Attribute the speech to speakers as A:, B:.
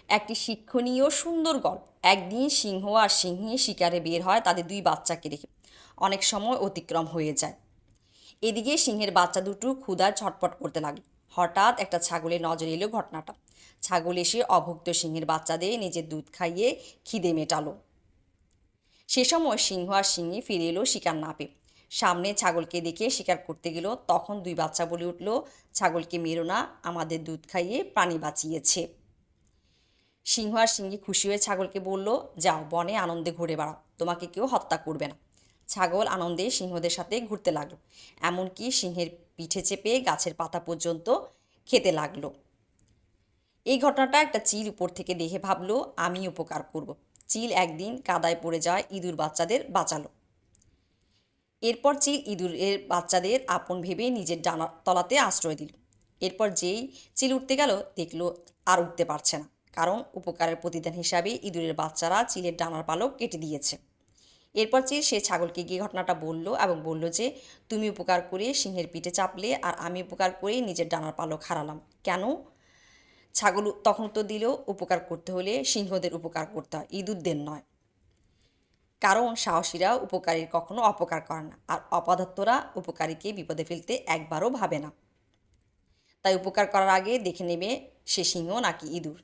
A: একটি শিক্ষণীয় সুন্দর গল্প। একদিন সিংহ আর সিংহী শিকারে বের হয় তাদের দুই বাচ্চাকে রেখে। অনেক সময় অতিক্রম হয়ে যায়। এদিকে সিংহের বাচ্চা দুটো ক্ষুধায় ছটফট করতে লাগলো। হঠাৎ একটা ছাগলের নজরে এলো ঘটনাটা। ছাগল এসে অভুক্ত সিংহের বাচ্চাদের নিজের দুধ খাইয়ে খিদে মেটালো। সে সময় সিংহ আর সিংহী ফিরে এলো শিকার না পেয়ে। সামনে ছাগলকে দেখে শিকার করতে গেল, তখন দুই বাচ্চা বলে উঠল, ছাগলকে মেরো না, আমাদের দুধ খাইয়ে প্রাণী বাঁচিয়েছে। সিংহ আর সিংহী খুশি হয়ে ছাগলকে বলল, যাও বনে আনন্দে ঘুরে বেড়াও, তোমাকে কেউ হত্যা করবে না। ছাগল আনন্দে সিংহদের সাথে ঘুরতে লাগলো, এমনকি সিংহের পিঠে চেপে গাছের পাতা পর্যন্ত খেতে লাগলো। এই ঘটনাটা একটা চিল উপর থেকে দেখে ভাবলো, আমি উপকার করব। চিল একদিন কাদায় পড়ে যায় ইঁদুর বাচ্চাদের বাঁচালো। এরপর চিল ইঁদুরের বাচ্চাদের আপন ভেবে নিজের ডানার তলাতে আশ্রয় দিল। এরপর যেই চিল উঠতে গেল, দেখলো আর উঠতে পারছে না, কারণ উপকারের প্রতিদান হিসাবে ইঁদুরের বাচ্চারা চিলের ডানার পালক কেটে দিয়েছে। এরপর চিল সে ছাগলকে গিয়ে ঘটনাটা বলল এবং বলল যে, তুমি উপকার করে সিংহের পিঠে চাপলে আর আমি উপকার করে নিজের ডানার পালক হারালাম কেন? ছাগল তখন তো দিল, উপকার করতে হলে সিংহদের উপকার করতে হয়, ইঁদুরদের নয়। কারণ সাহসীরা উপকারীর কখনো অপকার করে না, আর অপদার্থরা উপকারীকে বিপদে ফেলতে একবারও ভাবে না। তাই উপকার করার আগে দেখে নেবে সে সিংহ নাকি ইঁদুর।